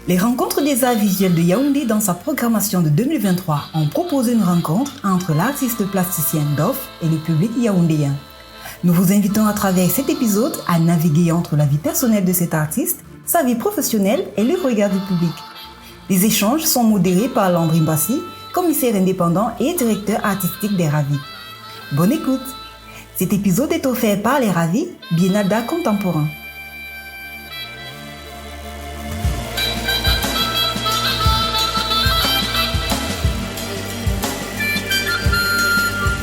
Les rencontres des arts visuels de Yaoundé dans sa programmation de 2023 ont proposé une rencontre entre l'artiste plasticien Dof et le public yaoundéen. Nous vous invitons à travers cet épisode à naviguer entre la vie personnelle de cet artiste, sa vie professionnelle et le regard du public. Les échanges sont modérés par Landry Mbassi, commissaire indépendant et directeur artistique des Ravis. Bonne écoute! Cet épisode est offert par les Ravis, Biennale d'art contemporain.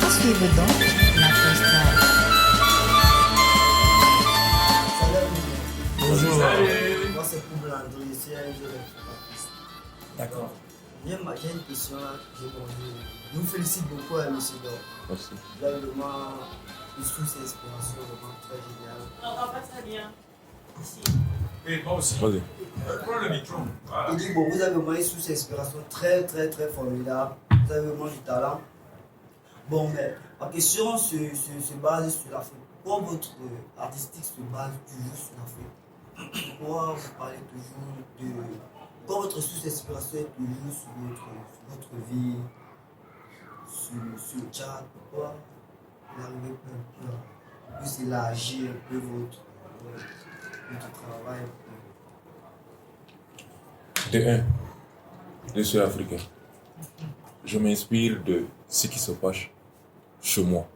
Poursuivre donc la postale. Bonjour. Salut. Moi c'est pour Landry, c'est un jeu de. D'accord. J'ai une question là, je vous félicite beaucoup à M. Dor. Merci. Vous avez vraiment une source d'inspiration vraiment très géniale. On n'entend pas très bien. Ici. Oui, moi aussi. Vas-y. Prends le micro. Voilà. Il dit bon, vous avez vraiment une source d'inspiration très formidable. Vous avez vraiment du talent. Bon, mais ma question se base sur l'Afrique. Pourquoi votre artistique se base toujours sur l'Afrique? Pourquoi vous parlez toujours de. Pourquoi votre source d'inspiration est toujours sur votre vie, sur le chat? Pourquoi vous n'arrivez pas à plus élargir un peu votre travail? De un, je suis africain. Je m'inspire de ce qui se passe chez moi.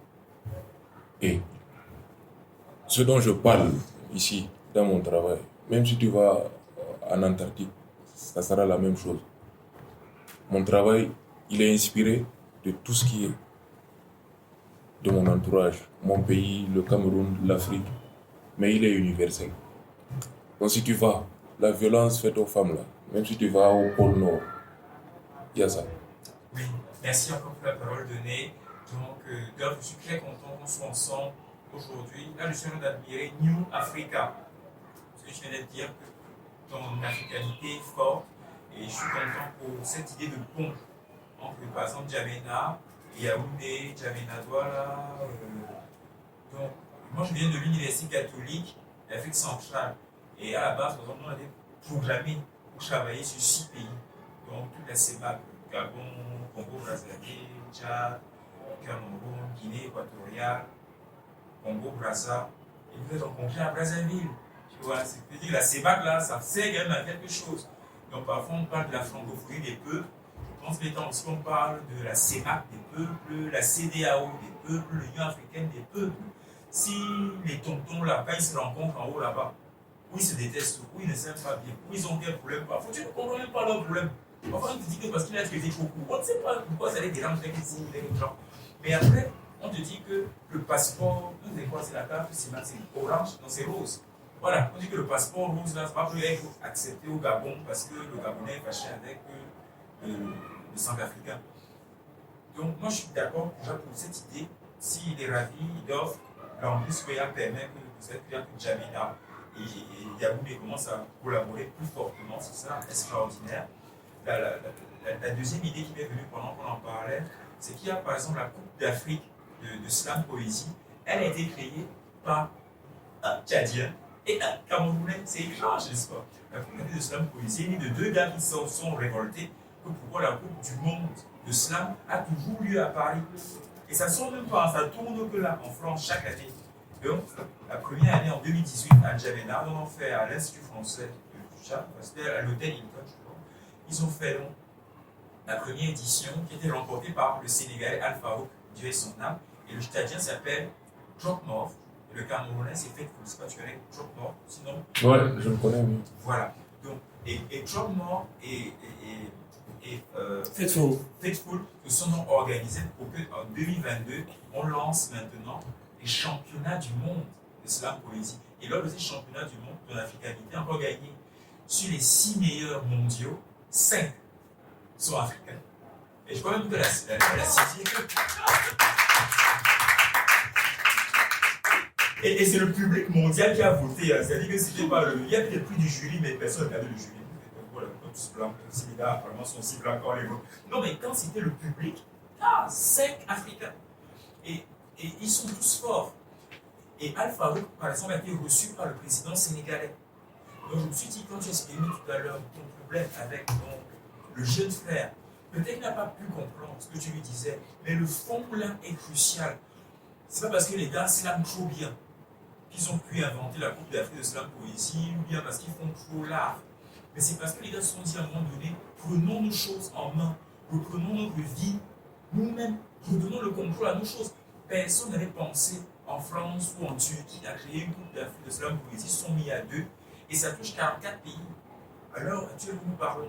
Et ce dont je parle ici, dans mon travail, même si tu vas en Antarctique, ça sera la même chose. Mon travail, il est inspiré de tout ce qui est de mon entourage, mon pays, le Cameroun, l'Afrique, mais il est universel. Donc si tu vas, la violence faite aux femmes là, même si tu vas au pôle Nord, il y a ça. Oui, merci encore pour la parole donnée. Donc, Dof, je suis très content qu'on soit ensemble aujourd'hui. Là, je suis en train d'admirer New Africa. Parce que je viens de dire que ton africanité est forte. Et je suis content pour cette idée de pont entre, par exemple, Djamena, Yaoundé, Djamena Douala. Donc, moi, je viens de l'Université catholique d'Afrique centrale. Et à la base, par exemple, on avait programmé pour travailler sur 6 pays. Donc, toute la CEMAC, Gabon, Congo-Brazzaville, Tchad, Cameroun, Guinée équatoriale, Congo-Brazza. Et vous êtes rencontrés à Brazzaville. Tu vois, c'est-à-dire la CEMAC là, ça sert quand même à quelque chose. Donc parfois on parle de la francophonie des peuples. Je pense que aussi on parle de la CEMAC des peuples, la CEDEAO des peuples, l'Union africaine des peuples. Si les tontons là, quand ils se rencontrent en haut là-bas, où ils se détestent, où ils ne s'aiment pas bien, où ils ont quel problème, parfois tu ne comprends même pas leur problème. Parfois on te dit que parce qu'il a traité trop court, on ne sait pas pourquoi ça les dérange avec les gens. Mais après, on te dit que le passeport, c'est quoi, c'est la carte, c'est orange, non c'est rose. Voilà, on dit que le passeport rose là, ça va plus être accepté au Gabon parce que le Gabonais est fâché avec le Centrafricain. Donc moi je suis d'accord déjà pour cette idée, s'il est ravi, il offre, l'Anglais permet que cette client que Djamena et Yaoundé commencent à collaborer plus fortement, c'est ça, extraordinaire. La deuxième idée qui m'est venue pendant qu'on en parlait, c'est qu'il y a par exemple la Coupe d'Afrique de slam poésie. Elle a été créée par un Tchadien et un Camerounais. C'est étrange, n'est-ce pas? La Coupe d'Afrique de slam poésie est née de deux gars qui se sont révoltés que pourquoi la Coupe du monde de slam a toujours lieu à Paris. Et ça ne sort même pas, ça tourne que là, en France, chaque année. Donc, la première année en 2018 à Djamena, on a fait à l'Institut français du Tchad, c'était à l'hôtel Hilton, je crois. Ils ont fait donc la première édition qui était remportée par le Sénégalais Alpha, Dieu et son âme, et le Tchadien s'appelle Dropmore, et le Camerounais c'est Faithful, c'est pas tu connais Dropmore, sinon. Ouais, je le connais, oui. Voilà. Donc, et Dropmore et Faithful se sont donc organisés pour qu'en 2022, on lance maintenant les championnats du monde de slam poésie. Et lors de ces championnats du monde de l'africanité, on va gagner sur les 6 meilleurs mondiaux, 5 sont africains. Et je crois même que la sixième. Et c'est le public mondial qui a voté. C'est-à-dire que c'était pas le. Il y a peut-être plus du jury, mais personne n'a regardé le jury. Voilà, comme tous blancs, ces gars apparemment sont aussi blancs encore les vôtres. Non, mais quand c'était le public, 5 Africains. Et ils sont tous forts. Et Alpha Rouk, par exemple, a été reçu par le président sénégalais. Donc je me suis dit, quand tu exprimais tout à l'heure ton problème avec donc, le jeune frère, peut-être qu'il n'a pas pu comprendre ce que tu lui disais, mais le fond là est crucial. C'est pas parce que les gars slament trop bien qu'ils ont pu inventer la Coupe d'Afrique de Slam Poésie, ou bien parce qu'ils font trop l'art. Mais c'est parce que les gars se sont dit à un moment donné, prenons nos choses en main, reprenons notre vie, nous-mêmes, redonnons le contrôle à nos choses. Personne n'avait pensé en France ou en Turquie à créer une Coupe d'Afrique de Slam Poésie, ils se sont mis à deux, et ça touche 44 pays. Alors, actuellement, nous parlons.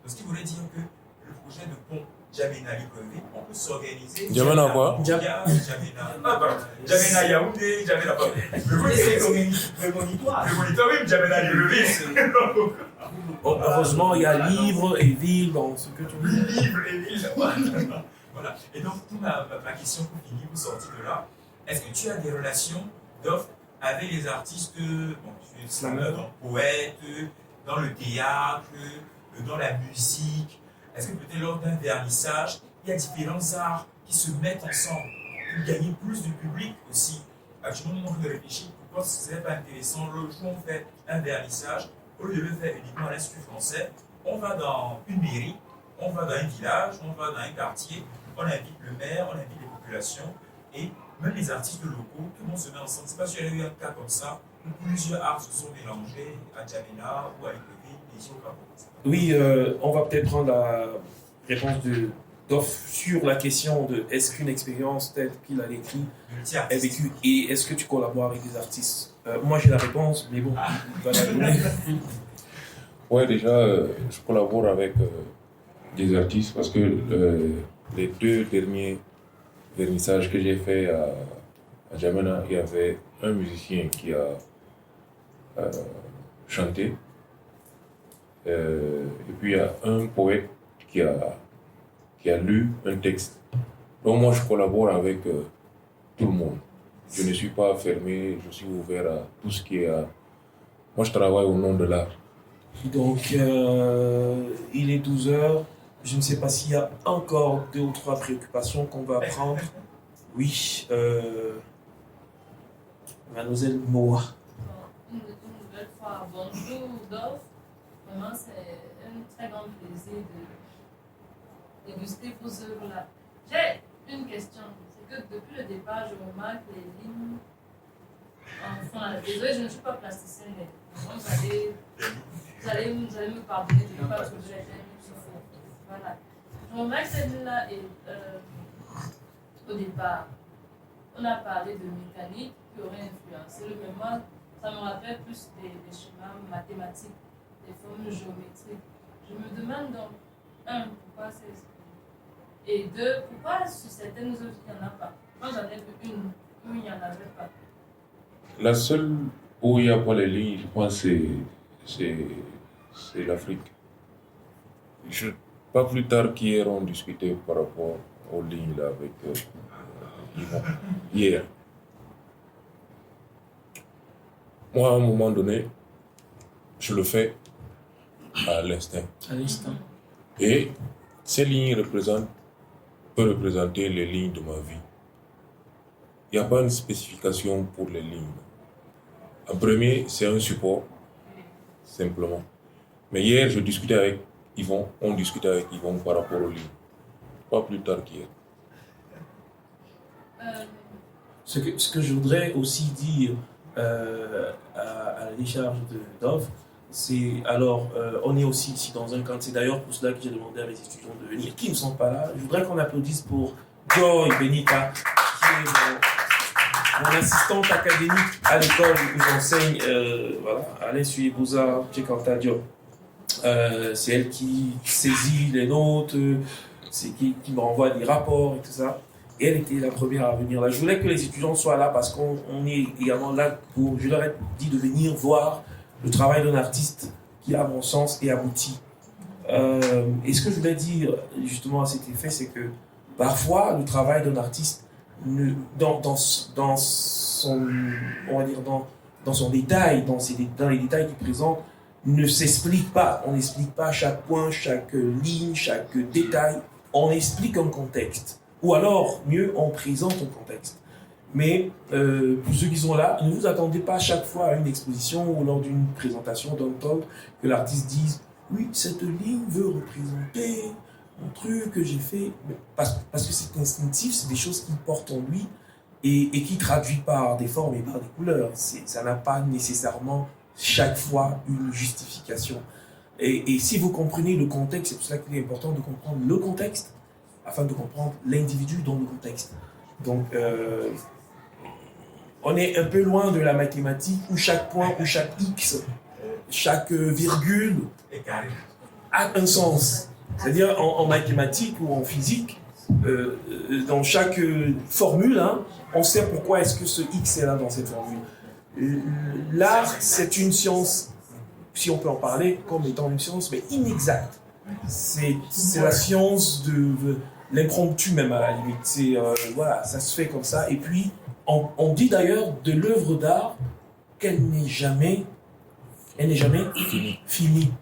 Ce qui voulait dire que le projet de pont Djamena-Libreville, on peut s'organiser. Djamena quoi? Djamena Yaoundé, Djamena pas. Le monitoire. Le moniteur, oui, Djamena Libreville. Bon, heureusement, il y a livre et ville dans ce que tu Oui, dis. livre et ville. Voilà. Et donc, pour ma question pour finir, vous sortir de là, est-ce que tu as des relations d'offres avec les artistes, bon, tu es slammer, donc poètes, dans le théâtre, dans la musique? Est-ce que peut-être lors d'un vernissage, il y a différents arts qui se mettent ensemble pour gagner plus de public aussi? Actuellement, nous, on de réfléchir pourquoi ce n'est pas intéressant. Le jour où on fait un vernissage, au lieu de le faire uniquement à l'Institut français, on va dans une mairie, on va dans un village, on va dans un quartier, on invite le maire, on invite les populations et même les artistes locaux, tout le monde se met ensemble. C'est pas si il y a eu un cas comme ça où plusieurs arts se sont mélangés à Djamena ou à Libreville et ici au Cameroun. Oui, on va peut-être prendre la réponse d'Off sur la question de est-ce qu'une expérience telle qu'il a écrit est vécue et est-ce que tu collabores avec des artistes? Moi j'ai la réponse, mais bon, on va la donner. Ouais, déjà, je collabore avec des artistes parce que les 2 derniers vernissages que j'ai fait à Djamena, il y avait un musicien qui a chanté et puis il y a un poète qui a lu un texte. Donc moi je collabore avec tout le monde. Je ne suis pas fermé, je suis ouvert à tout ce qui est Moi je travaille au nom de l'art. Donc il est 12h. Je ne sais pas s'il y a encore 2 ou 3 préoccupations qu'on va prendre. Oui, Mademoiselle Moa. Une nouvelle fois, bonjour Dolph. Vraiment, c'est un très grand plaisir de déguster vos œuvres-là. J'ai une question. C'est que depuis le départ, je remarque les lignes. Enfin, désolé, je ne suis pas plasticienne, mais vous allez me pardonner de ne pas trouver les lignes qu'il faut. Voilà. Je remarque cette ligne-là et au départ, on a parlé de mécanique qui aurait influencé le mémoire. Ça me rappelle plus des schémas mathématiques, des formules géométriques. Je me demande donc, 1, pourquoi c'est ça? Et 2, pourquoi sur certaines œuvres il n'y en a pas? Moi j'en ai vu une où il n'y en avait pas. La seule où il n'y a pas les lignes, je pense, c'est l'Afrique. Pas plus tard qu'hier, on discutait par rapport aux lignes là, avec Yvon. Hier. Moi, à un moment donné, je le fais à l'instinct. À l'instant. Et ces lignes peuvent représenter les lignes de ma vie. Il n'y a pas une spécification pour les lignes. En premier, c'est un support, simplement. Mais hier, je discutais avec Yvon, on discutait avec Yvon par rapport aux lignes. Pas plus tard qu'hier. Ce que je voudrais aussi dire à la décharge de Dove, c'est alors, on est aussi ici dans un camp. C'est d'ailleurs pour cela que j'ai demandé à mes étudiants de venir, qui ne sont pas là. Je voudrais qu'on applaudisse pour Joy Benita, qui est mon assistante académique à l'école où j'enseigne, voilà, à l'Institut des Beaux-Arts, Djekarta Diop. C'est elle qui saisit les notes, c'est qui me renvoie des rapports et tout ça. Et elle était la première à venir là. Je voulais que les étudiants soient là parce qu'on est également là pour, je leur ai dit de venir voir le travail d'un artiste qui, à mon sens, est abouti. Et ce que je voulais dire justement à cet effet, c'est que parfois le travail d'un artiste, dans son, on va dire dans son détail, dans les détails qu'il présente, ne s'explique pas. On n'explique pas chaque point, chaque ligne, chaque détail. On explique un contexte. Ou alors, mieux, on présente un contexte. Mais pour ceux qui sont là, ne vous attendez pas à chaque fois à une exposition ou lors d'une présentation d'entendre que l'artiste dise « Oui, cette ligne veut représenter mon truc que j'ai fait. » Parce que c'est instinctif, c'est des choses qu'il porte en lui et qui traduit par des formes et par des couleurs. Ça n'a pas nécessairement chaque fois une justification. Et si vous comprenez le contexte, c'est pour cela qu'il est important de comprendre le contexte afin de comprendre l'individu dans le contexte. Donc, on est un peu loin de la mathématique où chaque point, où chaque X, chaque virgule a un sens. C'est-à-dire en mathématiques ou en physique, dans chaque formule, hein, on sait pourquoi est-ce que ce X est là dans cette formule. L'art, c'est une science, si on peut en parler comme étant une science, mais inexacte. C'est la science de l'impromptu même à la limite. Voilà, ça se fait comme ça. Et puis, on dit d'ailleurs de l'œuvre d'art qu'elle n'est jamais finie.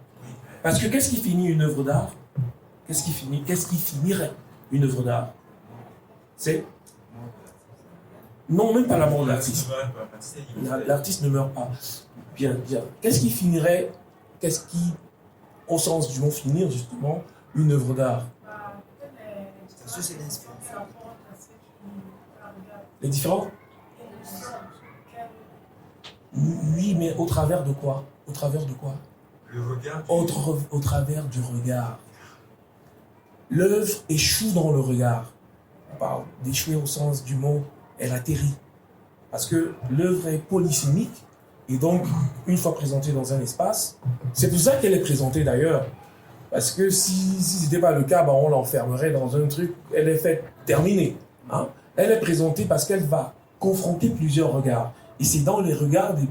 Parce que qu'est-ce qui finit une œuvre d'art? Qu'est-ce qui finirait une œuvre d'art? C'est non, même pas la mort de l'artiste. L'artiste ne meurt pas. Bien. Qu'est-ce qui finirait, au sens du mot finir justement, une œuvre d'art? C'est l'inspiration. Les différents? Oui, mais au travers de quoi? Au travers de quoi? Le regard. Au travers du regard. L'œuvre échoue dans le regard. On parle d'échouer au sens du mot, elle atterrit. Parce que l'œuvre est polysémique, et donc, une fois présentée dans un espace, c'est pour ça qu'elle est présentée d'ailleurs. Parce que si ce n'était pas le cas, on l'enfermerait dans un truc, elle est faite terminée. Hein? Elle est présentée parce qu'elle va confronter plusieurs regards. Et c'est dans les regards de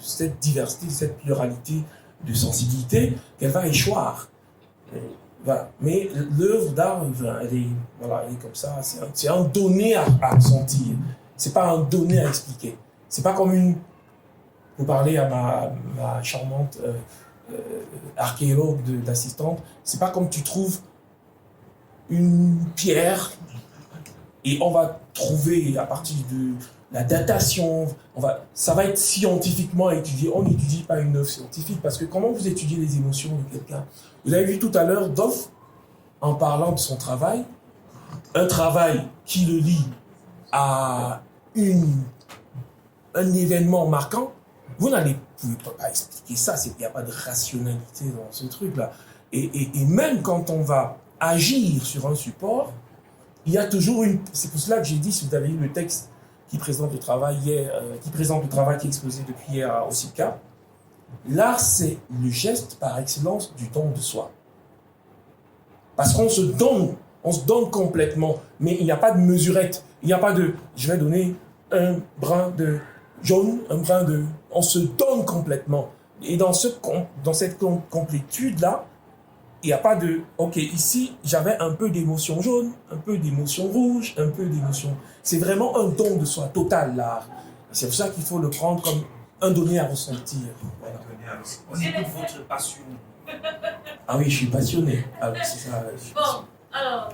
cette diversité, de cette pluralité de sensibilité qu'elle va échoir. Voilà. Mais l'œuvre d'art, elle est comme ça. C'est un donné à ressentir. C'est pas un donné à expliquer. C'est pas comme pour parler à ma charmante archéologue d'assistante, c'est pas comme tu trouves une pierre et on va trouver à partir de la datation, ça va être scientifiquement étudié. On n'étudie pas une œuvre scientifique parce que comment vous étudiez les émotions de quelqu'un? Vous avez vu tout à l'heure Doff, en parlant de son travail, un travail qui le lie à un événement marquant, vous n'allez pas expliquer ça, il n'y a pas de rationalité dans ce truc-là. Et même quand on va agir sur un support, il y a toujours c'est pour cela que j'ai dit, si vous avez lu le texte qui présente le travail qui est exposé depuis hier au CIPCA, l'art, c'est le geste par excellence du don de soi. Parce qu'on se donne complètement, mais il n'y a pas de mesurette, il n'y a pas de « je vais donner un brin de jaune, un brin de… » On se donne complètement. Et dans cette complétude-là, il n'y a pas de « ok, ici, j'avais un peu d'émotion jaune, un peu d'émotion rouge, un peu d'émotion… » C'est vraiment un don de soi total, l'art. C'est pour ça qu'il faut le prendre comme un donné à ressentir. Voilà. On écoute votre passion. Ah oui, je suis passionné. Ah, c'est ça. Bon, alors,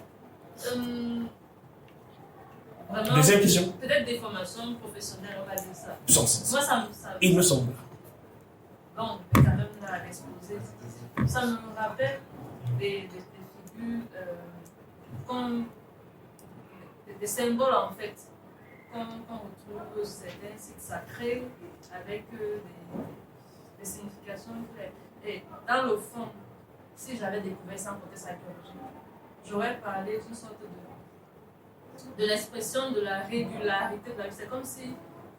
vraiment, Deuxième question. peut-être des formations professionnelles, on va dire ça. Sens. Moi, ça Il me semble. Bon, mais quand même, là, à l'exposer, ça me rappelle des figures comme des symboles, en fait, qu'on retrouve certains sites sacrés avec des significations claires. Et dans le fond, si j'avais découvert sans côté archéologique, j'aurais parlé d'une sorte de l'expression de la régularité de la vie. C'est comme si,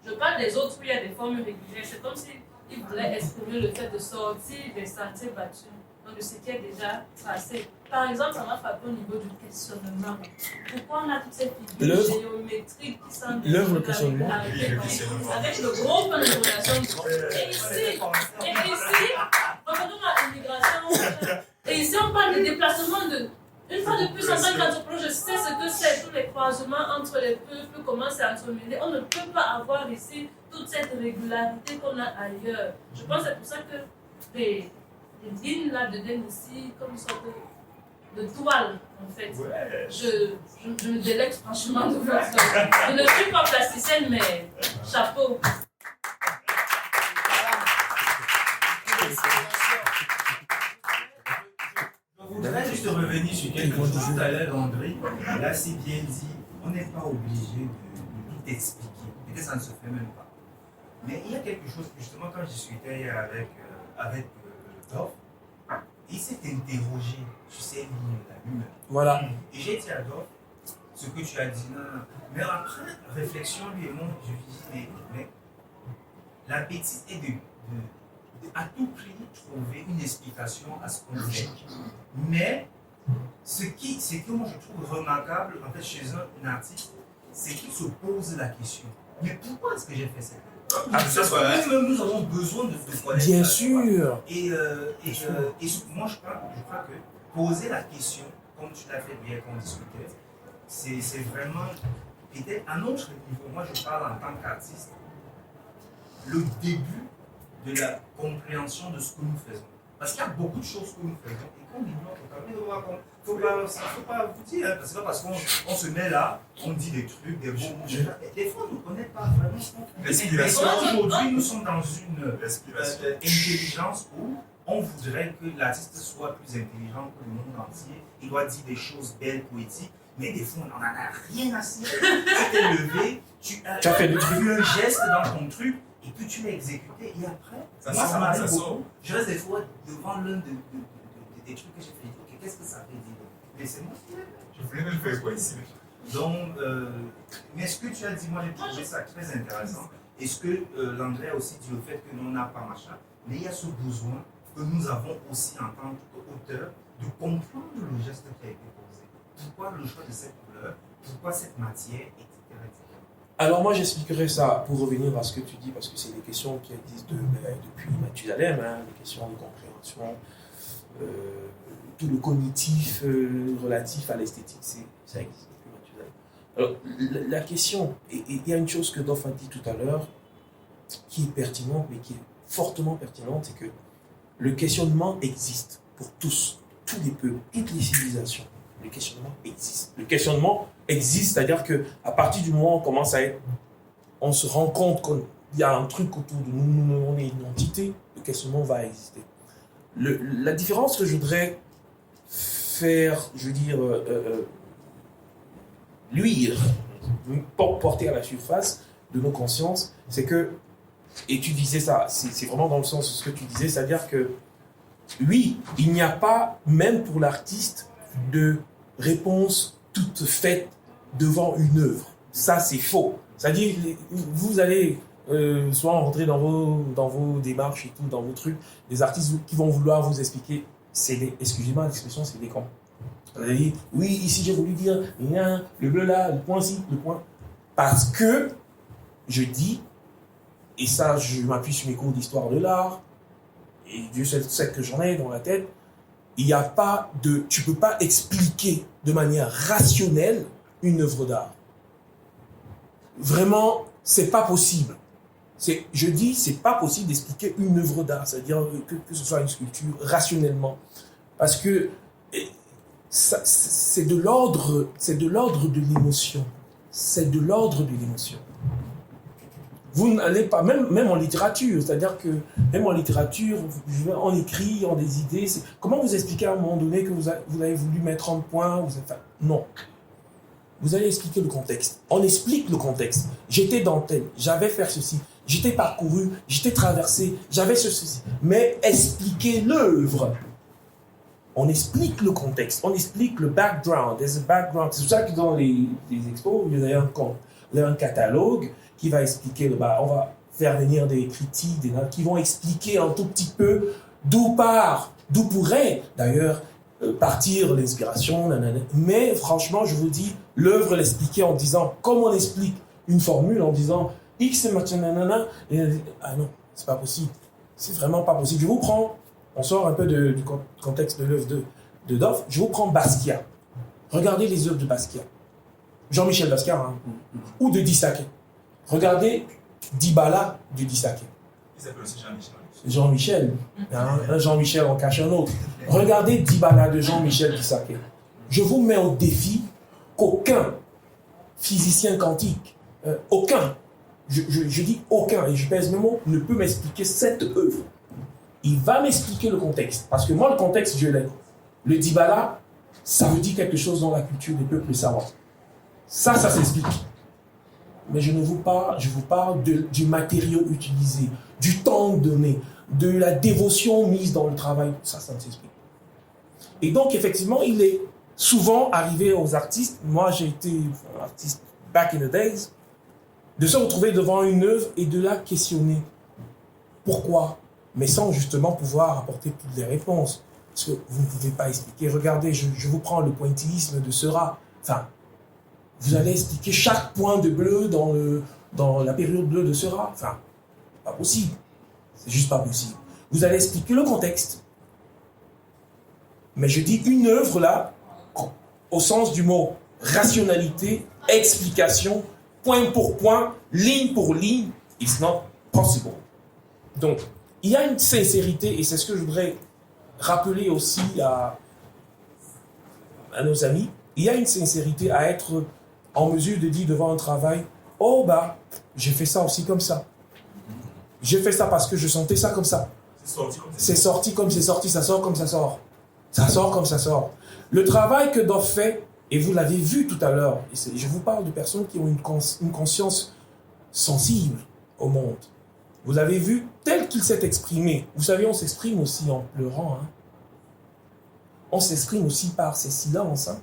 je parle des autres où il y a des formes régulières, c'est comme s'ils voulaient exprimer le fait de sortir des sentiers battus, donc de ce qui est déjà passé. Par exemple, ça m'a frappé au niveau du questionnement. Pourquoi on a toutes ces figures géométriques qui sont l'œuvre, le questionnement, avec le gros point d'interrogation. Et ici, regardons l'immigration. Et ici, on parle de déplacement de. Une fois de plus, en tant qu'anthropologue, je sais ce que c'est, tous les croisements entre les peuples, comment c'est entremêlé. On ne peut pas avoir ici toute cette régularité qu'on a ailleurs. Je pense que c'est pour ça que les lignes là deviennent ici comme une sorte de toile, en fait. Ouais. Je me délecte franchement de votre... Je ne suis pas plasticienne, mais chapeau. Je voudrais juste revenir sur quelque chose. Tout à l'heure, André l'a si bien dit, on n'est pas obligé de tout expliquer. Peut-être ça ne se fait même pas. Mais il y a quelque chose que justement, quand je discutais hier avec Dof, il s'est interrogé sur ces lignes-là lui-même. Voilà. Et j'ai dit à Dof, ce que tu as dit, non. Mais après réflexion, lui et moi, je lui dis, mais la bêtise est de à tout prix trouver une explication à ce qu'on fait. Mais ce que moi je trouve remarquable en fait chez un artiste, c'est qu'il se pose la question. Mais pourquoi est-ce que j'ai fait ça? Nous avons besoin de connaître. Bien sûr. Et moi je crois que poser la question, comme tu l'as fait bien quand on discutait, c'est vraiment peut-être à notre niveau. Moi je parle en tant qu'artiste, le début de la compréhension de ce que nous faisons. Parce qu'il y a beaucoup de choses que nous faisons et qu'on ignore totalement. Il ne faut pas vous dire, c'est pas parce qu'on se met là, on dit des trucs, des beaux mots. Des fois, on ne connaît pas vraiment ce qu'on fait. Aujourd'hui, nous sommes dans une intelligence où on voudrait que l'artiste soit plus intelligent que le monde entier. Il doit dire des choses belles, poétiques, mais des fois, on n'en a rien à cirer. Tu t'es levé, tu as fait un geste dans ton truc, et puis tu l'as exécuté, et après, ça m'arrive beaucoup. Je reste des fois devant l'un des trucs que j'ai fait. Ok, qu'est-ce que ça veut dire? Laissez-moi. Je voulais même faire quoi ici? Donc, mais ce que tu as dit, moi j'ai trouvé ça très intéressant. Et ce que l'André a aussi dit, le fait que nous n'a pas machin, mais il y a ce besoin que nous avons aussi en tant qu'auteur de comprendre le geste qui a été posé. Pourquoi le choix de cette couleur? Pourquoi cette matière, etc. Alors moi j'expliquerai ça pour revenir à ce que tu dis, parce que c'est des questions qui existent depuis Mathusalem, des questions de compréhension, tout le cognitif relatif à l'esthétique, ça existe depuis Mathusalem. Alors la question, et il y a une chose que Dof a dit tout à l'heure, qui est pertinente, mais qui est fortement pertinente, c'est que le questionnement existe pour tous les peuples, toutes les civilisations. Le questionnement existe. Le questionnement existe, c'est-à-dire qu'à partir du moment où on se rend compte qu'il y a un truc autour de nous, on est une entité, le questionnement va exister. La différence que je voudrais faire, luire, porter à la surface de nos consciences, c'est que, et tu disais ça, c'est vraiment dans le sens de ce que tu disais, c'est-à-dire que, oui, il n'y a pas, même pour l'artiste, de réponse toute faite devant une œuvre. Ça, c'est faux. C'est-à-dire, vous allez soit rentrer dans vos démarches et tout, dans vos trucs, des artistes qui vont vouloir vous expliquer, excusez-moi l'expression, c'est des cons. Vous allez dire, oui, ici j'ai voulu dire, le bleu là, le point ci, le point. Parce que, je dis, et ça, je m'appuie sur mes cours d'histoire de l'art, et Dieu sait que j'en ai dans la tête, tu peux pas expliquer de manière rationnelle une œuvre d'art. Vraiment, c'est pas possible. Je dis, c'est pas possible d'expliquer une œuvre d'art, c'est-à-dire que ce soit une sculpture rationnellement, parce que c'est de l'ordre de l'émotion. C'est de l'ordre de l'émotion. Vous n'allez pas, même en littérature, c'est-à-dire que même en littérature, on écrit, on a des idées. Comment vous expliquez à un moment donné que vous avez voulu mettre un point? Non. Vous allez expliquer le contexte. On explique le contexte. J'étais dans tel, j'avais fait ceci, j'étais parcouru, j'étais traversé, j'avais ceci. Mais expliquez l'œuvre. On explique le contexte, on explique le background. There's a background. C'est pour ça que dans les expos, il y a un catalogue qui va expliquer, on va faire venir des critiques, des notes qui vont expliquer un tout petit peu d'où pourrait d'ailleurs partir l'inspiration, mais franchement, je vous dis, l'œuvre l'expliquer en disant, comme on explique une formule en disant X et nanana, ah non, c'est pas possible, c'est vraiment pas possible. Je vous prends, on sort un peu du contexte de l'œuvre de Dof, je vous prends Basquiat. Regardez les œuvres de Basquiat, Jean-Michel Basquiat, ou de Dissaké. Regardez Dybala de Dissaké. Il s'appelle aussi Jean-Michel. Jean-Michel. Un Jean-Michel en cache un autre. Regardez Dybala de Jean-Michel Kisake. Je vous mets au défi qu'aucun physicien quantique, aucun, je dis aucun, et je pèse mes mots, ne peut m'expliquer cette œuvre. Il va m'expliquer le contexte. Parce que moi, le contexte, je l'ai. Le Dybala, ça veut dire quelque chose dans la culture des peuples savants. Ça s'explique. Mais je vous parle du matériau utilisé, du temps donné, de la dévotion mise dans le travail. Ça ne s'explique. Et donc, effectivement, il est souvent arrivé aux artistes, moi j'ai été artiste back in the days, de se retrouver devant une œuvre et de la questionner. Pourquoi? Mais sans justement pouvoir apporter toutes les réponses. Parce que vous ne pouvez pas expliquer. Regardez, je vous prends le pointillisme de Seurat. Enfin, vous allez expliquer chaque point de bleu dans la période bleue de Seurat. Enfin, pas possible. C'est juste pas possible. Vous allez expliquer le contexte. Mais je dis une œuvre là, au sens du mot rationalité, explication, point pour point, ligne pour ligne, it's not possible. Donc, il y a une sincérité, et c'est ce que je voudrais rappeler aussi à nos amis, il y a une sincérité à être en mesure de dire devant un travail, oh bah, j'ai fait ça aussi comme ça. J'ai fait ça parce que je sentais ça comme ça. C'est sorti comme c'est sorti, ça sort comme ça sort. Ça sort comme ça sort. Le travail que Dov fait, et vous l'avez vu tout à l'heure, je vous parle de personnes qui ont une conscience sensible au monde. Vous l'avez vu tel qu'il s'est exprimé. Vous savez, on s'exprime aussi en pleurant. Hein. On s'exprime aussi par ces silences. Hein.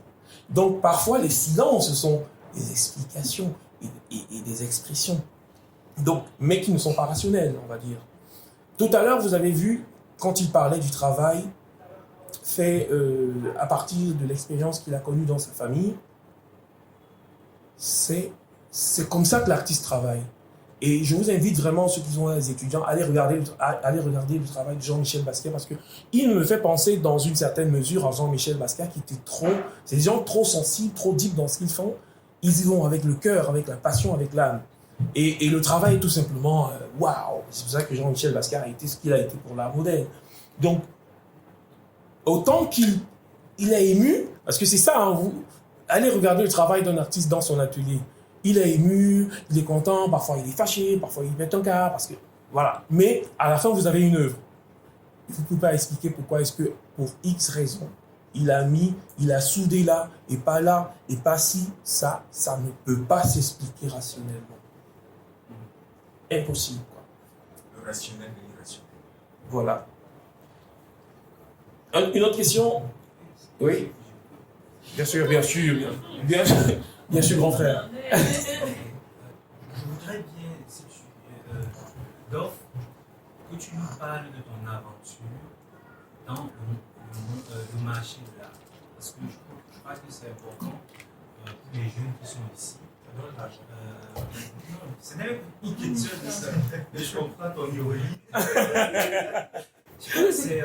Donc parfois, les silences sont des explications et des expressions. Donc, mais qui ne sont pas rationnelles, on va dire. Tout à l'heure, vous avez vu, quand il parlait du travail, fait à partir de l'expérience qu'il a connue dans sa famille, c'est comme ça que l'artiste travaille. Et je vous invite vraiment, ceux qui sont des étudiants, à aller regarder le travail de Jean-Michel Basquiat, parce qu'il me fait penser dans une certaine mesure à Jean-Michel Basquiat, qui était c'est des gens trop sensibles, trop deep dans ce qu'ils font. Ils y vont avec le cœur, avec la passion, avec l'âme. Et le travail est tout simplement, waouh. C'est pour ça que Jean-Michel Basquiat a été ce qu'il a été pour l'art moderne. Donc, autant qu'il est ému, parce que c'est ça, hein, vous allez regarder le travail d'un artiste dans son atelier. Il est ému, il est content, parfois il est fâché, parfois il pète un câble, parce que voilà. Mais à la fin, vous avez une œuvre. Vous ne pouvez pas expliquer pourquoi est-ce que, pour X raisons, il a soudé là, et pas ci, ça ne peut pas s'expliquer rationnellement. Impossible, quoi. Le rationnel et l'irrationnel. Voilà. Une autre question? Oui. Bien sûr, bien sûr, grand frère. Je voudrais bien, si tu Dov, que tu nous parles de ton aventure dans le marché de l'art. Parce que je crois que c'est important pour les jeunes qui sont ici. Non, ce n'est même pas une question de ça. Mais je comprends ton ironie. C'est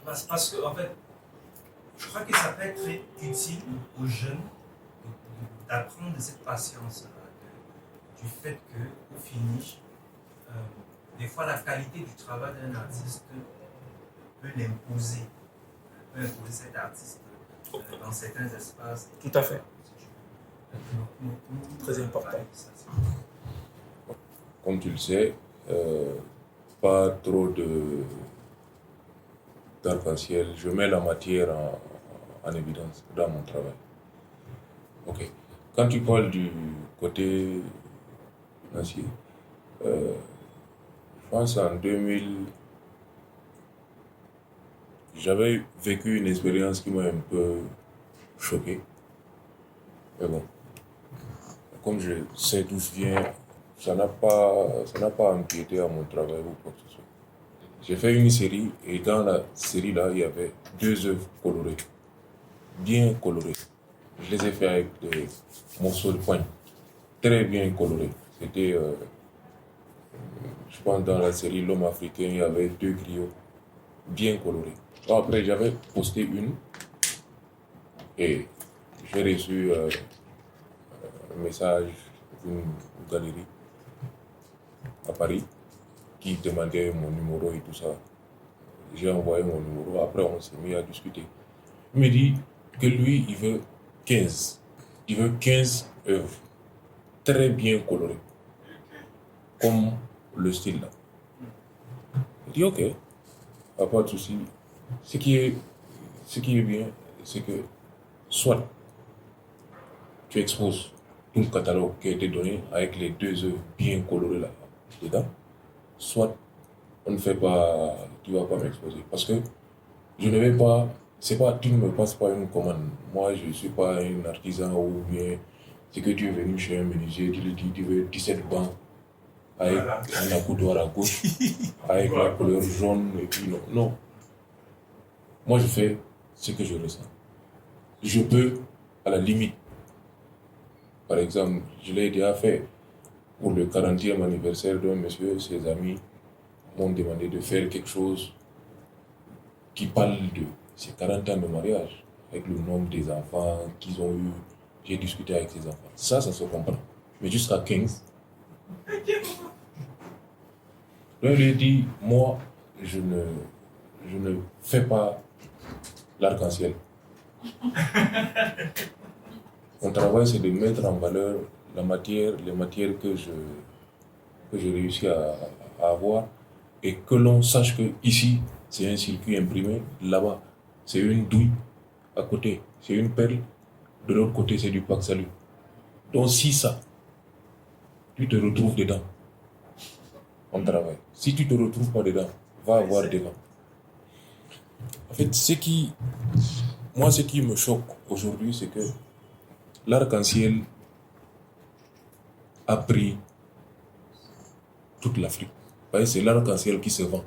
parce que, en fait, je crois que ça peut être très utile aux jeunes d'apprendre de cette patience, du fait qu'au finish, des fois la qualité du travail d'un artiste peut l'imposer, cet artiste dans certains espaces. Tout à fait. Très important. Comme tu le sais, pas trop d'arc-en-ciel. Je mets la matière en évidence dans mon travail. Ok. Quand tu parles du côté financier, je pense en 2000, j'avais vécu une expérience qui m'a un peu choqué. Mais bon, comme je sais d'où je viens, ça n'a pas empiété à mon travail ou quoi que ce soit. J'ai fait une série et dans la série là, il y avait 2 œuvres colorées, bien colorées. Je les ai fait avec des morceaux de poigne, très bien colorés. C'était, je pense dans la série L'Homme africain, il y avait 2 griots bien colorés. Bon, après, j'avais posté une et j'ai reçu un message d'une galerie à Paris qui demandait mon numéro et tout ça. J'ai envoyé mon numéro, après on s'est mis à discuter. Il me dit que lui, il veut 15. Il veut 15 œuvres, très bien colorées, comme le style là. Je dis ok, pas de souci. Ce qui est bien, c'est que soit tu exposes tout le catalogue qui a été donné avec les 2 œuvres bien colorées là dedans, soit on ne fait pas, tu ne vas pas m'exposer. Parce que je ne vais pas, c'est pas, tu ne me passes pas une commande. Moi, je ne suis pas un artisan ou bien c'est que tu es venu chez un menuisier, tu lui dis, tu veux 17 bancs avec un accoudoir à gauche, avec la couleur jaune et puis non. Non. Moi, je fais ce que je ressens. Je peux, à la limite, par exemple, je l'ai déjà fait pour le 40e anniversaire d'un monsieur, ses amis m'ont demandé de faire quelque chose qui parle de ses 40 ans de mariage, avec le nombre des enfants qu'ils ont eu. J'ai discuté avec ses enfants. Ça se comprend. Mais jusqu'à 15. Là, il a dit, moi, je ne fais pas l'arc-en-ciel. Mon travail, c'est de mettre en valeur les matières que j'ai réussi à avoir et que l'on sache que ici, c'est un circuit imprimé, là-bas, c'est une douille, à côté, c'est une perle, de l'autre côté, c'est du Pac Salut. Donc, si ça, tu te retrouves dedans, on travaille. Si tu ne te retrouves pas dedans, va avoir dedans. En fait, ce qui me choque aujourd'hui, c'est que l'arc-en-ciel a pris toute l'Afrique. C'est l'arc-en-ciel qui se vend.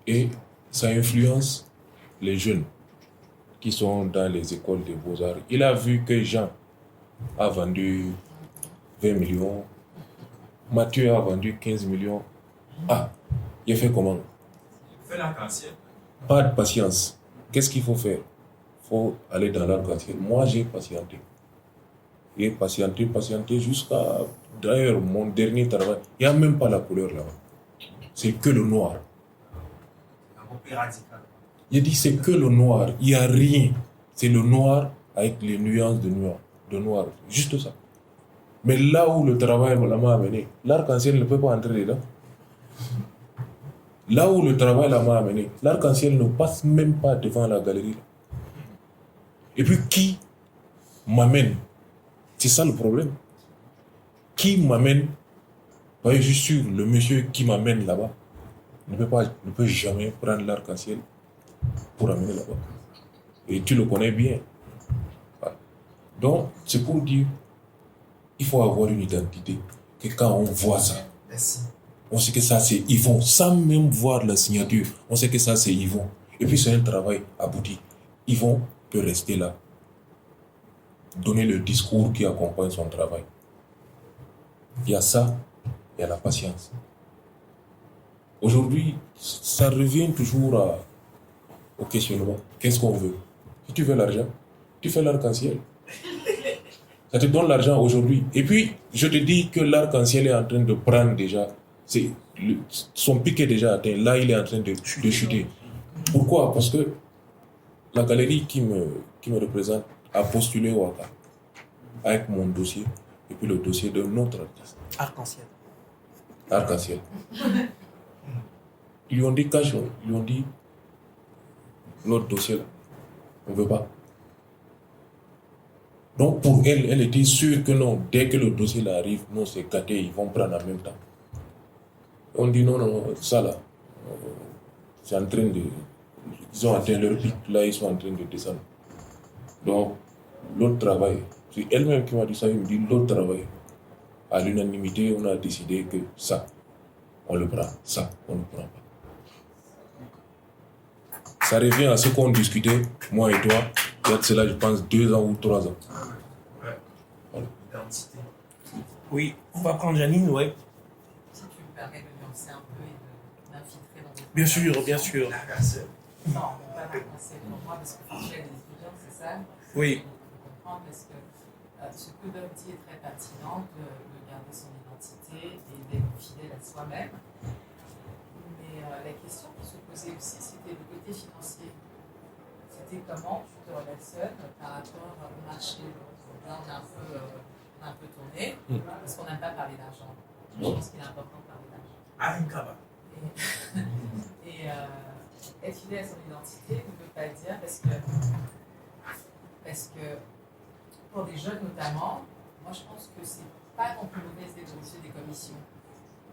Et ça influence les jeunes qui sont dans les écoles de beaux-arts. Il a vu que Jean a vendu 20 millions, Mathieu a vendu 15 millions. Ah, il a fait comment? Fais l'arc-en-ciel. Pas de patience. Qu'est-ce qu'il faut faire? Il faut aller dans l'arc-en-ciel. Moi, j'ai patienté. J'ai patienté jusqu'à... D'ailleurs, mon dernier travail, il n'y a même pas la couleur là-bas. C'est que le noir. Un peu plus radical. Il dit c'est que le noir. Il n'y a rien. C'est le noir avec les nuances de noir. Juste ça. Mais là où le travail m'a amené, l'arc-en-ciel ne peut pas entrer dedans. Là où le travail m'a amené, l'arc-en-ciel ne passe même pas devant la galerie. Et puis qui m'amène? C'est ça le problème. Qui m'amène? Je suis sûr, le monsieur qui m'amène là-bas ne peut jamais prendre l'arc-en-ciel pour amener là-bas. Et tu le connais bien. Donc, c'est pour dire, il faut avoir une identité. Que quand on voit ça, on sait que ça c'est Yvon, sans même voir la signature, on sait que ça c'est Yvon. Et puis c'est un travail abouti. Yvon peut rester là, donner le discours qui accompagne son travail. Il y a ça, il y a la patience. Aujourd'hui, ça revient toujours au questionnement. Qu'est-ce qu'on veut? Si tu veux l'argent, tu fais l'arc-en-ciel. Ça te donne l'argent aujourd'hui. Et puis, je te dis que l'arc-en-ciel est en train de prendre déjà. Son pic est déjà atteint. Là, il est en train de chuter. Pourquoi? Parce que la galerie qui me représente a postulé au ACA avec mon dossier et puis le dossier d'un autre artiste. Arc-en-ciel. Arc-en-ciel. Ils lui ont dit cash, ils lui ont dit l'autre dossier là, on ne veut pas. Donc pour elle était sûre que non, dès que le dossier là arrive, non, c'est gâté, ils vont prendre en même temps. On dit non, ça là, c'est en train de... Ils ont atteint leur pic, là ils sont en train de descendre. Donc l'autre travail, c'est elle-même qui m'a dit ça, il me dit l'autre travail. À l'unanimité, on a décidé que ça, on le prend, ça, on ne le prend pas. Ça revient à ce qu'on discutait, moi et toi, il y a de cela, je pense, 2 ans ou 3 ans. Voilà. Identité. Oui, on va prendre Janine, ouais. Si tu me permets de nuancer un peu et d'infiltrer dans votre... Bien sûr, bien sûr. Non, pas l'arc-en-ciel pour moi, parce que quand j'ai des étudiants, c'est ça. Oui. Il faut comprendre, parce que ce que Bob dit est très pertinent, de garder son identité et d'être fidèle à soi-même. Et la question qui se posait aussi, c'était le côté financier. C'était comment tu te relèves seul par rapport au marché. Là, on a un peu tourné, parce qu'on n'aime pas parler d'argent. Je pense qu'il est important de parler d'argent. Ah, une cabane. Et être fidèle à son identité ne peut pas le dire parce que pour des jeunes notamment, moi je pense que c'est pas non plus mauvaise idée de refuser des commissions.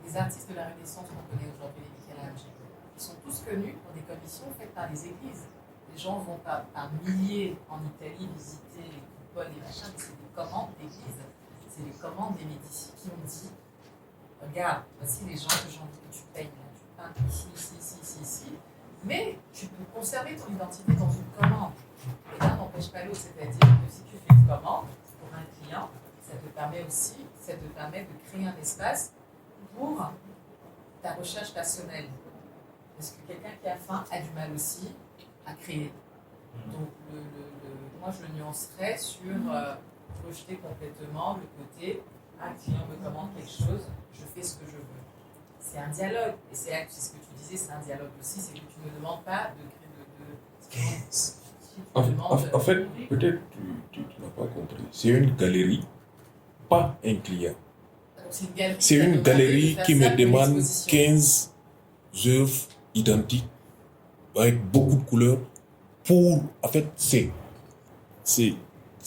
Les artistes de la Renaissance qu'on connaît aujourd'hui, les Michel-Angelo, ils sont tous connus pour des commissions faites par les églises. Les gens vont par milliers en Italie visiter les coupoles et machins, mais c'est des commandes d'églises, c'est des commandes des Médicis qui ont dit regarde, voici les gens que j'ai envie que tu payes là. Ici, mais tu peux conserver ton identité dans une commande. Et l'un n'empêche pas l'autre, c'est-à-dire que si tu fais une commande pour un client, ça te permet de créer un espace pour ta recherche personnelle. Parce que quelqu'un qui a faim a du mal aussi à créer. Donc, moi, je le nuancerais sur rejeter complètement le côté un client me commande quelque chose, je fais ce que je veux. C'est un dialogue, et c'est ce que tu disais, c'est un dialogue aussi, c'est que tu ne demandes pas En fait, peut-être tu n'as pas compris. C'est une galerie, pas un client. C'est une galerie qui me demande 15 œuvres identiques avec beaucoup de couleurs pour... En fait, si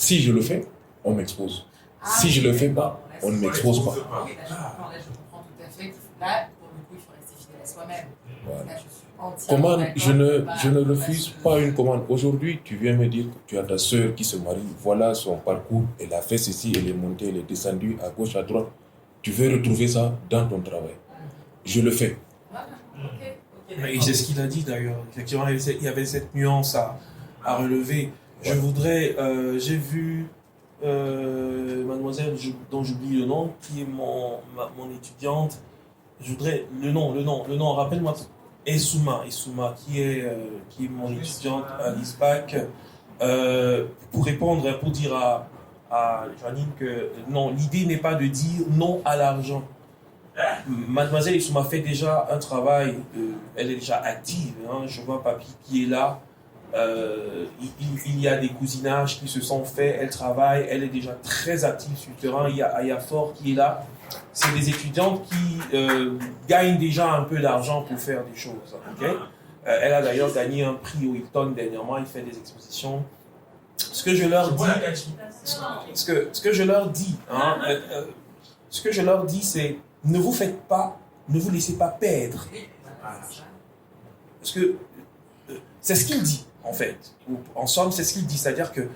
je le fais, on m'expose. Si je le fais pas, on ne m'expose pas. Oui, là, je comprends tout à fait. Là, pour le coup, il faut rester fidèle à soi-même. Voilà. Là, je suis entièrement Commande, d'accord. je ne refuse pas une commande. Aujourd'hui, tu viens me dire que tu as ta sœur qui se marie. Voilà son parcours. Elle a fait ceci, elle est montée, elle est descendue à gauche, à droite. Tu veux retrouver ça dans ton travail. Je le fais. Voilà, ok. Et c'est ce qu'il a dit d'ailleurs. Effectivement, il y avait cette nuance à relever. Je voudrais, j'ai vu mademoiselle dont j'oublie le nom, qui est mon étudiante. Je voudrais le nom, rappelle-moi. Essouma, qui est mon étudiante à l'ISPAC. Pour répondre, pour dire à Janine que non, l'idée n'est pas de dire non à l'argent. Mademoiselle Essouma fait déjà un travail, elle est déjà active. Hein, je vois Papy qui est là. Il y a des cousinages qui se sont faits, elle travaille, elle est déjà très active sur le terrain. Il y a Ayafor qui est là. C'est des étudiantes qui gagnent déjà un peu d'argent pour faire des choses. Okay? Elle a d'ailleurs gagné un prix au Hilton dernièrement, il fait des expositions. Ce que je leur dis, c'est ne vous laissez pas perdre. Parce que c'est ce qu'il dit. En fait, en somme, c'est ce qu'il dit, c'est-à-dire que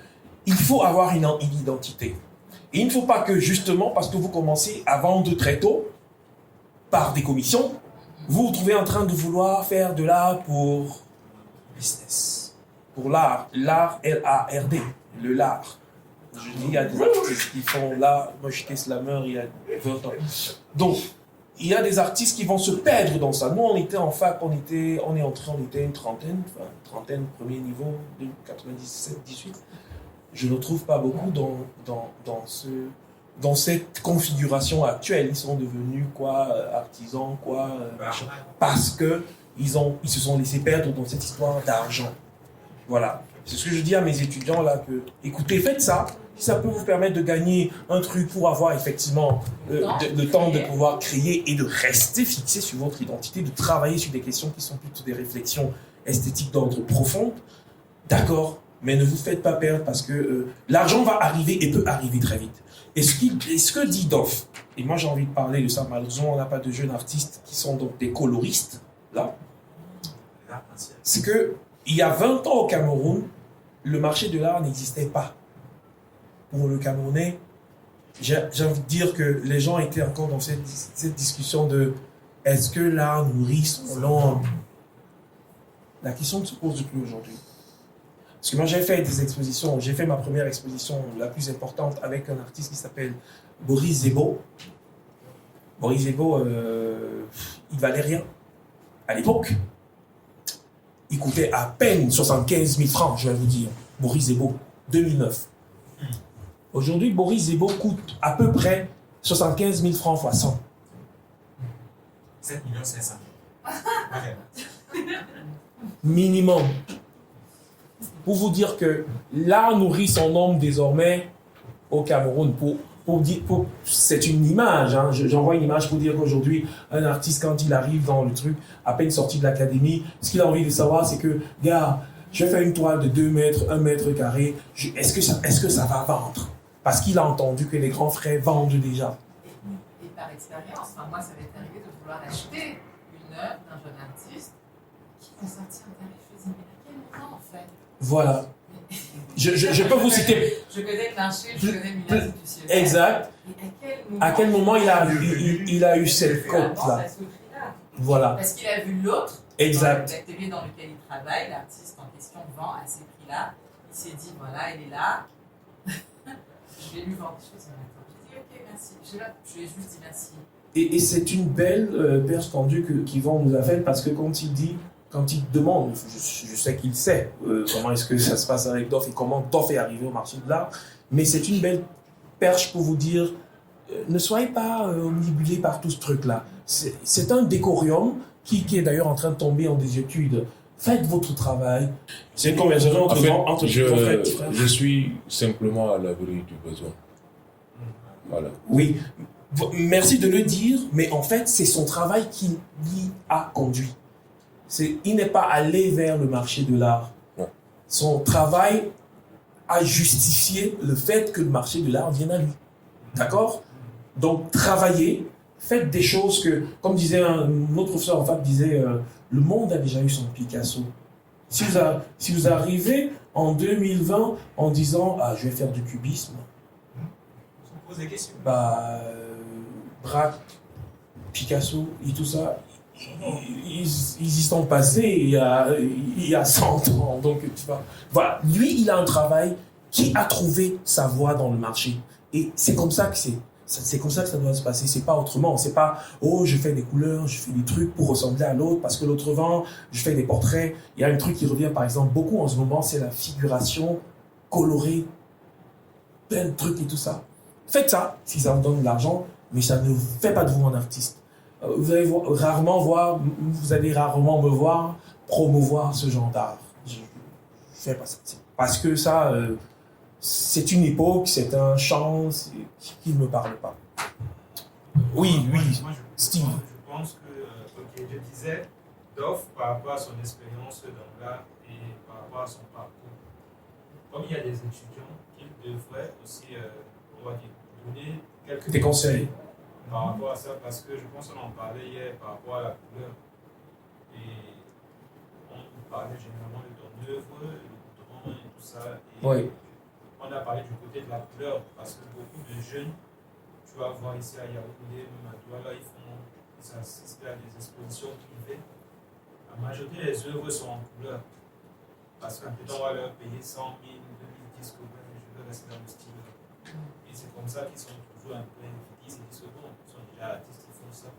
il faut avoir une identité. Et il ne faut pas que, justement, parce que vous commencez à vendre très tôt, par des commissions, vous vous trouvez en train de vouloir faire de l'art pour business. Pour l'art, L-A-R-D, le l'art. Je dis, il y a des artistes qui font l'art, moi j'étais slammer il y a 20 ans. Donc, il y a des artistes qui vont se perdre dans ça. Nous, on était en fac, on était une trentaine, premier niveau, de 97, 18. Je ne trouve pas beaucoup dans cette configuration actuelle. Ils sont devenus artisans, parce que ils se sont laissés perdre dans cette histoire d'argent. Voilà. C'est ce que je dis à mes étudiants là, que écoutez, faites ça. Ça peut vous permettre de gagner un truc pour avoir effectivement le temps de pouvoir créer et de rester fixé sur votre identité, de travailler sur des questions qui sont plutôt des réflexions esthétiques d'ordre profond. D'accord, mais ne vous faites pas perdre parce que l'argent va arriver et peut arriver très vite. Et ce que dit Doff, et moi j'ai envie de parler de ça, malheureusement on n'a pas de jeunes artistes qui sont donc des coloristes, là, c'est que il y a 20 ans au Cameroun, le marché de l'art n'existait pas. Pour le Camerounais, j'ai envie de dire que les gens étaient encore dans cette discussion de est-ce que l'art nourrit son l'homme? La question ne se pose plus aujourd'hui. Parce que moi j'ai fait des expositions, j'ai fait ma première exposition la plus importante avec un artiste qui s'appelle Boris Zebo. Boris Zebo, il valait rien. À l'époque, il coûtait à peine 75 000 francs, je vais vous dire. Boris Zebo, 2009. Aujourd'hui, Boris Zebo coûte à peu près 75 000 francs fois 100. 7 500 000. Minimum. Pour vous dire que l'art nourrit son homme désormais au Cameroun. C'est une image, hein. J'envoie une image pour dire qu'aujourd'hui, un artiste, quand il arrive dans le truc, à peine sorti de l'académie, ce qu'il a envie de savoir, c'est que, gars, je vais faire une toile de 2 mètres, 1 mètre carré, est-ce que ça va vendre? Parce qu'il a entendu que les grands frères vendent déjà. Et par expérience, moi, ça m'est arrivé de vouloir acheter une œuvre d'un jeune artiste qui m'a sorti un tarif. Je me dis, mais à quel moment, en fait? Voilà. Je peux vous citer. Je connais le marché, je connais le milieu institutionnel. Exact. Et à quel moment il a eu cette cote-là? Voilà. Parce qu'il a vu l'autre. Exact. Dans l'atelier dans lequel il travaille, l'artiste en question vend à ces prix-là. Il s'est dit, voilà, elle est là. Je vais lui vendre. Je lui ai dit, ok, merci. Je lui ai juste dit merci. Et c'est une belle perche tendue qu'Yvan nous a faite parce que quand il demande, je sais qu'il sait comment est-ce que ça se passe avec Doff et comment Doff est arrivé au marché de l'art, mais c'est une belle perche pour vous dire, ne soyez pas omnibulés par tout ce truc-là. C'est un décorium qui est d'ailleurs en train de tomber en désuétude. Faites votre travail. C'est une conversation entre je suis simplement à l'abri du besoin. Voilà. Oui, merci de le dire, mais en fait, c'est son travail qui l'y a conduit. Il n'est pas allé vers le marché de l'art. Non. Son travail a justifié le fait que le marché de l'art vienne à lui. D'accord? Donc, travaillez, faites des choses que, comme disait un autre professeur en fait, disait, le monde a déjà eu son Picasso. Si vous arrivez en 2020 en disant, je vais faire du cubisme, On pose des questions. Braque, Picasso et tout ça, ils y sont passés il y a 100 ans. Donc, tu vois, voilà. Lui, il a un travail qui a trouvé sa voie dans le marché. Et c'est comme ça que c'est comme ça que ça doit se passer. C'est pas autrement. C'est pas, je fais des couleurs, je fais des trucs pour ressembler à l'autre parce que l'autre vend, je fais des portraits. Il y a un truc qui revient, par exemple, beaucoup en ce moment, c'est la figuration colorée. Plein de trucs et tout ça. Faites ça, si ça vous donne de l'argent, mais ça ne fait pas de vous un artiste. Vous allez rarement me voir promouvoir ce genre d'art. Je fais pas ça. Parce que ça, c'est une époque, c'est un champ qui ne me parle pas. Oui, Steve. Je pense que, je disais, Doff, par rapport à son expérience dans l'art et par rapport à son parcours, comme il y a des étudiants, il devrait aussi, donner quelques conseils par rapport à ça, parce que je pense qu'on en parlait hier par rapport à la couleur. Et on parlait généralement de ton œuvre, le goudron et tout ça. Et oui. On a parlé du côté de la couleur, parce que beaucoup de jeunes, tu vas voir ici à Yaoundé, même à Douala, ils assistent à des expositions privées. La majorité des œuvres sont en couleur. Parce qu'un peu on va leur payer 100 000, 2000 disques, je veux rester dans le style. Et c'est comme ça qu'ils sont toujours un peu invités, ils disent bon, ils sont déjà artistes, ils font ça.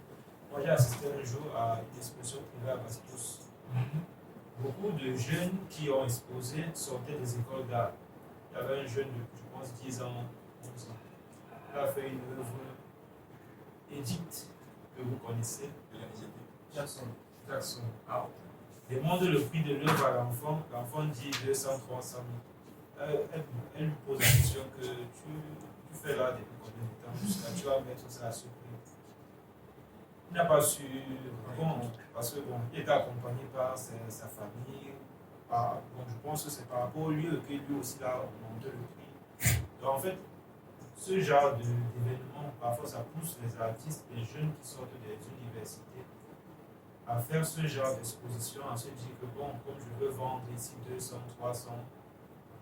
Moi j'ai assisté un jour à une exposition privée à Bastos. Beaucoup de jeunes qui ont exposé sortaient des écoles d'art. Il y avait un jeune de, je pense, 10 ans, 11 ans. Il a fait une œuvre Edith, que vous connaissez, de la Jackson. Alors, demande le prix de l'œuvre à l'enfant. L'enfant dit 200, 300 000. Elle lui pose la question que tu fais là depuis combien de temps jusqu'à tu vas mettre ça à ce prix. Il n'a pas su répondre parce que il était accompagné par sa famille. Je pense que c'est par rapport au lieu que lui aussi là monté le prix. Donc en fait, ce genre d'événement, parfois ça pousse les artistes, les jeunes qui sortent des universités à faire ce genre d'exposition, à se dire que bon, comme je veux vendre ici 200, 300,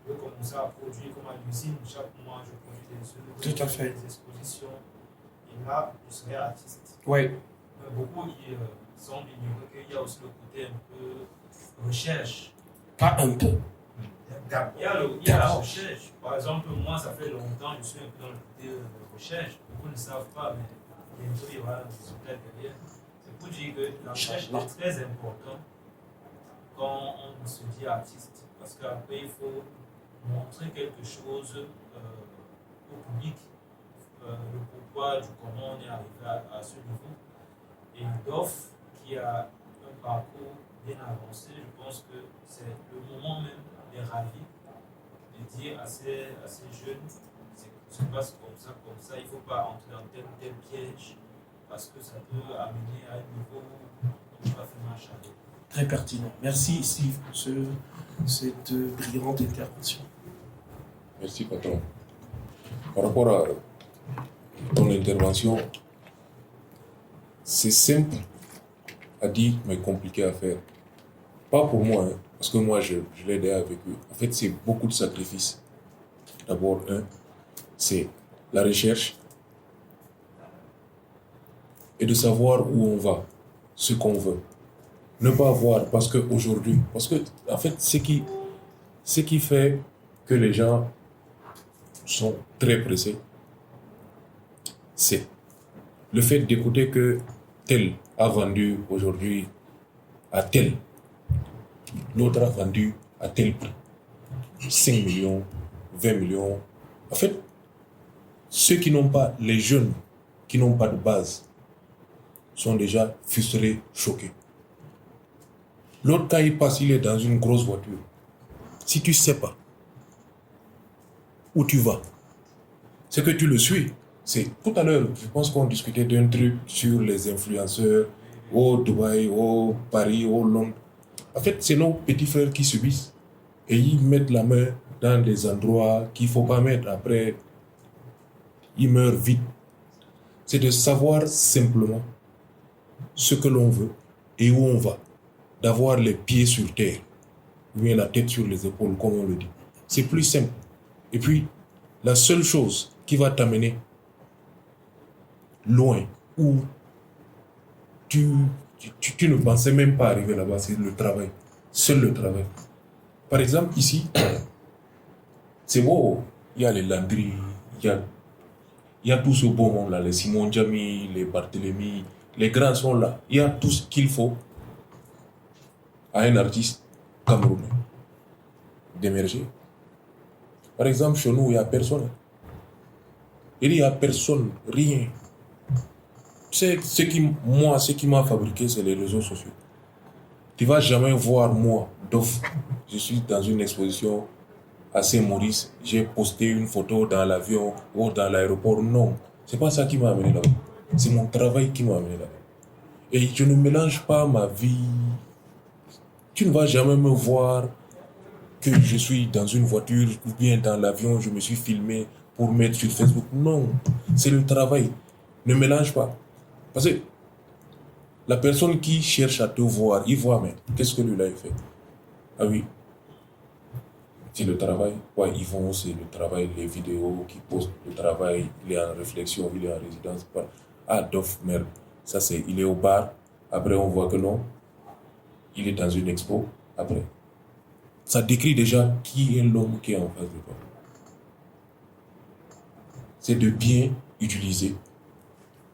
je veux commencer à produire comme à l'usine, chaque mois je produis des œuvres, tout à fait, des expositions, et là je serai artiste. Oui. Mais beaucoup semblent ignorer qu'il y a aussi le côté un peu recherche. Pas un peu. Il y a la recherche. Par exemple, moi, ça fait longtemps que je suis un peu dans le côté recherche. Beaucoup ne savent pas, mais bientôt il y aura un résultat derrière. C'est pour dire que la recherche est très importante quand on se dit artiste. Parce qu'après, il faut montrer quelque chose au public, le pourquoi, du comment on est arrivé à ce niveau. Et Doff, qui a parcours bien avancé. Je pense que c'est le moment même des ravis de dire à ces jeunes, ça se passe comme ça, il ne faut pas entrer dans tel piège parce que ça peut amener à un niveau où on ne peut pas faire marche arrière. Très pertinent. Merci Steve pour cette brillante intervention. Merci, patron. Par rapport à ton intervention, c'est simple à dire, mais compliqué à faire. Pas pour moi, hein, parce que moi, je l'ai déjà vécu. En fait, c'est beaucoup de sacrifices. D'abord, c'est la recherche et de savoir où on va, ce qu'on veut. Ne pas voir parce que en fait, ce qui fait que les gens sont très pressés, c'est le fait d'écouter que tel a vendu aujourd'hui à tel, l'autre a vendu à tel prix, 5 millions, 20 millions. En fait, les jeunes qui n'ont pas de base, sont déjà frustrés, choqués. L'autre, quand il passe, il est dans une grosse voiture. Si tu ne sais pas où tu vas, c'est que tu le suis. C'est tout à l'heure, je pense qu'on discutait d'un truc sur les influenceurs au Dubaï, au Paris, au Londres. En fait, c'est nos petits frères qui subissent et ils mettent la main dans des endroits qu'il ne faut pas mettre. Après, ils meurent vite. C'est de savoir simplement ce que l'on veut et où on va. D'avoir les pieds sur terre ou bien la tête sur les épaules, comme on le dit. C'est plus simple. Et puis, la seule chose qui va t'amener loin, où tu ne pensais même pas arriver là-bas, c'est le travail. Seul le travail. Par exemple, ici, c'est beau. Il y a les Landry, il y a tout ce beau monde-là, les Simon Djami, les Barthélemy, les grands sont là. Il y a tout ce qu'il faut à un artiste camerounais d'émerger. Par exemple, chez nous, il n'y a personne. Il n'y a personne, rien. Ce qui m'a fabriqué, c'est les réseaux sociaux. Tu ne vas jamais voir moi, Dof. Je suis dans une exposition à Saint-Maurice. J'ai posté une photo dans l'avion ou dans l'aéroport. Non, ce n'est pas ça qui m'a amené là-bas. C'est mon travail qui m'a amené là-bas. Et je ne mélange pas ma vie. Tu ne vas jamais me voir que je suis dans une voiture ou bien dans l'avion, je me suis filmé pour mettre sur Facebook. Non, c'est le travail. Ne mélange pas. Parce que la personne qui cherche à te voir, il voit, mais qu'est-ce que lui-là il fait? Ah oui, c'est le travail. Ouais, ils vont, c'est le travail, les vidéos qui postent, le travail, il est en réflexion, il est en résidence. Ah, Dof, merde, ça c'est, il est au bar. Après, on voit que non, il est dans une expo. Après, ça décrit déjà qui est l'homme qui est en face de toi. C'est de bien utiliser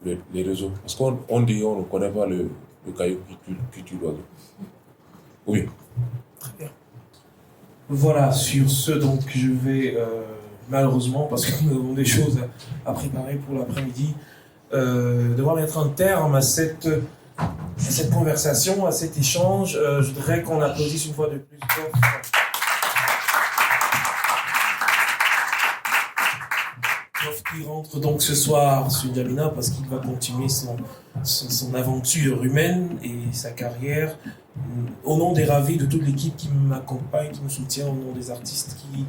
les réseaux. Parce qu'on dit, on ne connaît pas le caillou qui tue l'oiseau. Oui. Très bien. Voilà, sur ce, donc, je vais, malheureusement, parce que nous avons des choses à préparer pour l'après-midi, devoir mettre un terme à cette conversation, à cet échange. Je voudrais qu'on applaudisse une fois de plus. Dof qui rentre donc ce soir sur N'Djamena parce qu'il va continuer son aventure humaine et sa carrière. Au nom des ravis, de toute l'équipe qui m'accompagne, qui me soutient, au nom des artistes qui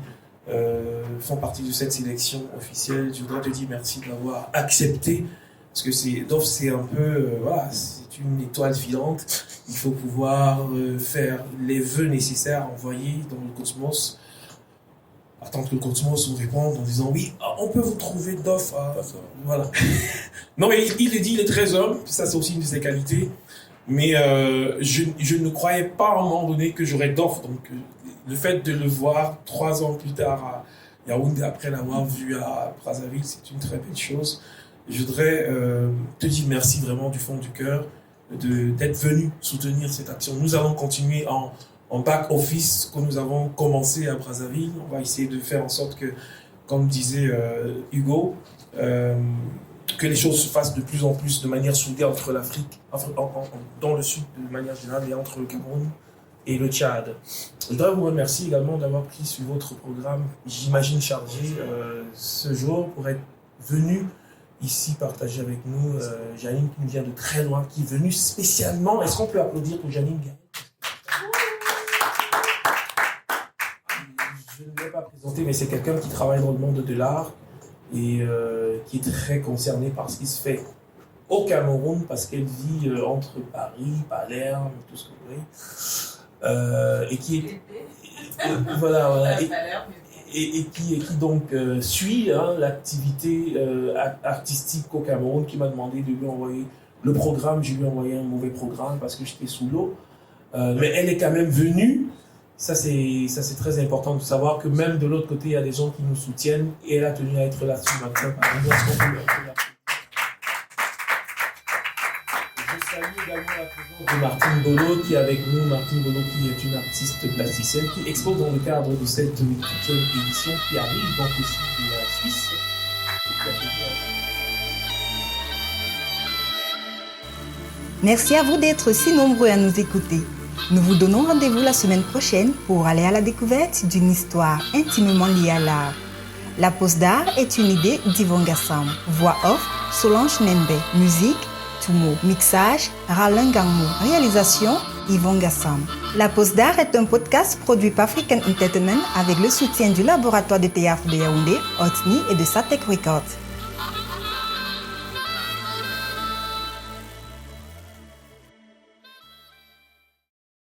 font partie de cette sélection officielle, je voudrais te dire merci d'avoir accepté. Parce que Dof, c'est un peu, voilà, c'est une étoile filante. Il faut pouvoir faire les vœux nécessaires envoyés dans le cosmos. Attendre que le cosmos nous réponde en disant oui, on peut vous trouver Dof. Voilà. Non, mais il le dit, il est très homme. Ça, c'est aussi une de ses qualités. Mais je ne croyais pas à un moment donné que j'aurais Dof. Donc, le fait de le voir 3 ans plus tard à Yaoundé, après l'avoir vu à Brazzaville, c'est une très belle chose. Je voudrais te dire merci vraiment du fond du cœur d'être venu soutenir cette action. Nous allons continuer en back-office que nous avons commencé à Brazzaville. On va essayer de faire en sorte que, comme disait Hugo, que les choses se fassent de plus en plus de manière soudée entre l'Afrique, dans le sud de manière générale, et entre le Cameroun et le Tchad. Je dois vous remercier également d'avoir pris sur votre programme, j'imagine chargé, ce jour pour être venu ici partager avec nous. Janine qui nous vient de très loin, qui est venue spécialement. Est-ce qu'on peut applaudir pour Janine Gaël? Je ne l'ai pas présenté, mais c'est quelqu'un qui travaille dans le monde de l'art et qui est très concerné par ce qui se fait au Cameroun parce qu'elle vit entre Paris, Palerme, tout ce que vous voulez. Et qui est... voilà. Et qui donc suit l'activité artistique au Cameroun, qui m'a demandé de lui envoyer le programme. Je lui ai envoyé un mauvais programme parce que j'étais sous l'eau. Mais elle est quand même venue. Ça, c'est très important de savoir que même de l'autre côté, il y a des gens qui nous soutiennent et elle a tenu à être là ce matin. Je salue également la présence de Martine Bolo qui est avec nous. Martine Bolo qui est une artiste plasticienne qui expose dans le cadre de cette 8e édition qui arrive donc aussi de la Suisse. Merci à vous d'être si nombreux à nous écouter. Nous vous donnons rendez-vous la semaine prochaine pour aller à la découverte d'une histoire intimement liée à l'art. La pause d'art est une idée d'Yvon Gassam. Voix off, Solange Nembe. Musique, Tumo. Mixage, Ralin Gangmo. Réalisation, Yvon Gassam. La pause d'art est un podcast produit par African Entertainment avec le soutien du laboratoire de théâtre de Yaoundé, Otni et de Satek Records.